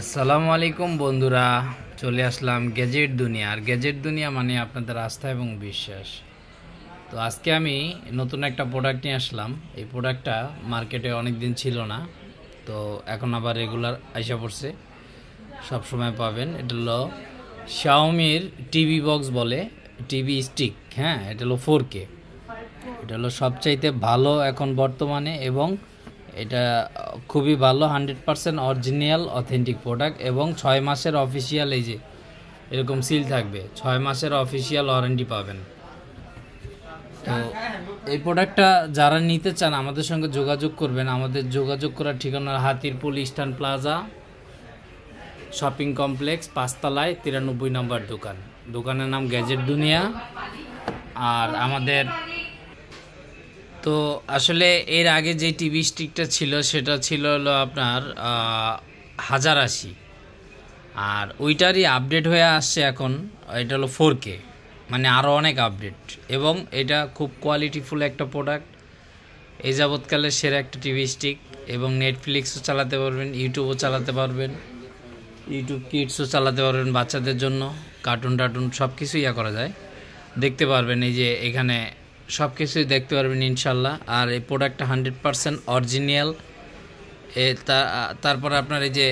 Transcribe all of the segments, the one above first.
আসসালামু আলাইকুম বন্ধুরা, চলে আসলাম গ্যাজেট দুনিয়া। আর গ্যাজেট দুনিয়া মানে আপনাদের আস্থা এবং বিশ্বাস। তো আজকে আমি নতুন একটা প্রোডাক্ট নিয়ে আসলাম। এই প্রোডাক্টটা মার্কেটে অনেক দিন ছিল না, তো এখন আবার রেগুলার আইসা পড়ছে, সব সময় পাবেন। এটা হলো শাওমির টিভি বক্স বলে, টিভি স্টিক। হ্যাঁ, এটা হলো 4K। এটা হলো সবচাইতে ভালো এখন বর্তমানে, এবং এটা খুবই ভালো, 100% অরিজিনাল অথেন্টিক প্রোডাক্ট, এবং 6 মাসের অফিসিয়াল, এই যে এরকম সিল থাকবে, 6 মাসের অফিসিয়াল ওয়ারেন্টি পাবেন। তো এই প্রোডাক্টটা যারা নিতে চান আমাদের সঙ্গে যোগাযোগ করবেন। আমাদের যোগাযোগ করার ঠিকানা Hatirpool eastern plaza shopping complex, 5 তলায় 93 নম্বর দোকান। দোকানের নাম গ্যাজেট দুনিয়া। আর আমাদের তো আসলে এর আগে যে টিভি স্টিকটা ছিল সেটা ছিল হলো আপনার 1080, আর ওইটারই আপডেট হয়ে আসছে এখন। এটা হলো 4K, মানে আরও অনেক আপডেট, এবং এটা খুব কোয়ালিটিফুল একটা প্রোডাক্ট। এই যাবৎকালের সেরা একটা টিভি স্টিক, এবং নেটফ্লিক্সও চালাতে পারবেন, ইউটিউবও চালাতে পারবেন, ইউটিউব কিডসও চালাতে পারবেন, বাচ্চাদের জন্য কার্টুন টার্টুন সব কিছুই করা যায়, দেখতে পারবেন। এই যে এখানে সব কিছুই দেখতে পারবেন ইনশাল্লাহ। আর এই প্রোডাক্টটা 100% অরিজিনাল। তারপরে আপনার এই যে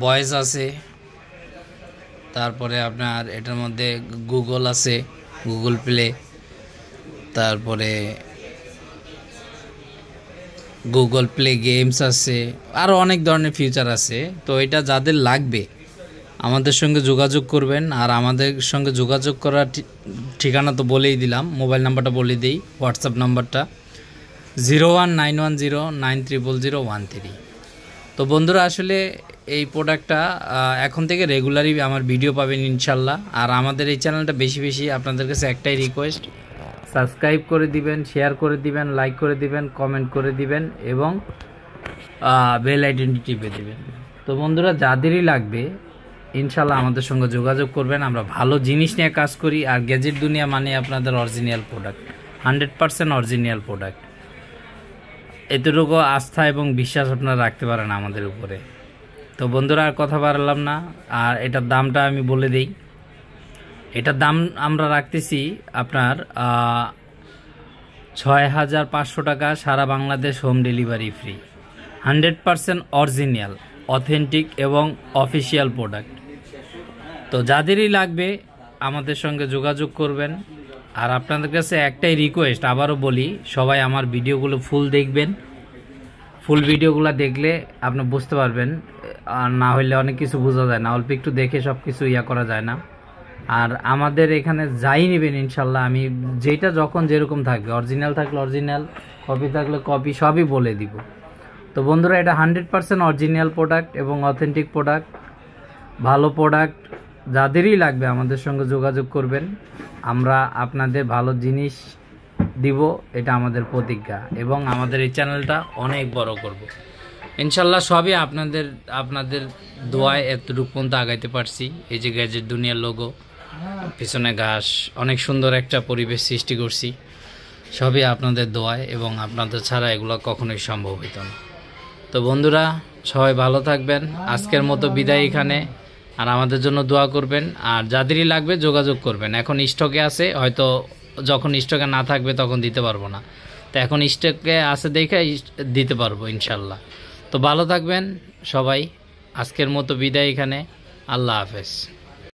ভয়েস আছে, তারপরে আপনার এটার মধ্যে গুগল আছে, গুগল প্লে, তারপরে গুগল প্লে গেমস আছে, আরও অনেক ধরনের ফিচার আছে। তো এটা যাদের লাগবে আমাদের সঙ্গে যোগাযোগ করবেন। আর আমাদের সঙ্গে যোগাযোগ করার ঠিকানা তো বলেই দিলাম, মোবাইল নাম্বারটা বলে দিই, হোয়াটসঅ্যাপ নাম্বারটা 019109000113। তো বন্ধুরা, আসলে এই প্রোডাক্টটা এখন থেকে রেগুলারই আমার ভিডিও পাবেন ইনশাল্লাহ। আর আমাদের এই চ্যানেলটা বেশি বেশি আপনাদের কাছে একটাই রিকোয়েস্ট, সাবস্ক্রাইব করে দিবেন, শেয়ার করে দিবেন, লাইক করে দিবেন, কমেন্ট করে দিবেন, এবং বেল আইকনটি টিপে দিবেন। তো বন্ধুরা, যাদেরই লাগবে ইনশাল্লাহ আমাদের সঙ্গে যোগাযোগ করবেন। আমরা ভালো জিনিস নিয়ে কাজ করি। আর গ্যাজেট দুনিয়া মানে আপনাদের অরিজিনাল প্রোডাক্ট, 100% অরিজিনাল প্রোডাক্ট। এতটুকু আস্থা এবং বিশ্বাস আপনারা রাখতে পারেন আমাদের উপরে। তো বন্ধুরা, আর কথা বাড়ালাম না, আর এটার দামটা আমি বলে দিই। এটার দাম আমরা রাখতেছি আপনার 6500 টাকা, সারা Bangladesh home delivery free. 100% original, authentic এবং অফিসিয়াল প্রোডাক্ট। তো যাদেরই লাগবে আমাদের সঙ্গে যোগাযোগ করবেন। আর আপনাদের কাছে একটাই রিকোয়েস্ট, আবারও বলি, সবাই আমার ভিডিওগুলো ফুল দেখবেন। ফুল ভিডিওগুলো দেখলে আপনি বুঝতে পারবেন, আর না হলে অনেক কিছু বোঝা যায় না, অল্প একটু দেখে সব কিছু করা যায় না। আর আমাদের এখানে যাই নেবেন ইনশাল্লাহ, আমি যেটা যখন যেরকম থাকবে, অরিজিনাল থাকলে অরিজিনাল, কপি থাকলে কপি, সবই বলে দিব। তো বন্ধুরা, এটা 100% অরিজিনাল প্রোডাক্ট এবং অথেন্টিক প্রোডাক্ট, ভালো প্রোডাক্ট। যাদেরই লাগবে আমাদের সঙ্গে যোগাযোগ করবেন, আমরা আপনাদের ভালো জিনিস দিব, এটা আমাদের প্রতিজ্ঞা। এবং আমাদের এই চ্যানেলটা অনেক বড় করব ইনশাল্লাহ। সবই আপনাদের দোয়ায় এতটুকু পর্যন্ত আগাইতে পারছি। এই যে গ্যাজেট দুনিয়ার লোগো, পিছনে ঘাস, অনেক সুন্দর একটা পরিবেশ সৃষ্টি করছি, সবই আপনাদের দোয়ায়, এবং আপনাদের ছাড়া এগুলো কখনোই সম্ভব হইত না। তো বন্ধুরা, সবাই ভালো থাকবেন। আজকের মতো বিদায় এখানে। আর আমাদের জন্য দোয়া করবেন। আর যাদেরই লাগবে যোগাযোগ করবেন। এখন স্টকে আছে, হয়তো যখন স্টকে না থাকবে তখন দিতে পারবো না, তো এখন স্টকে আছে দেখে দিতে পারবো ইনশাল্লাহ। তো ভালো থাকবেন সবাই। আজকের মতো বিদায় এখানে। আল্লাহ হাফেজ।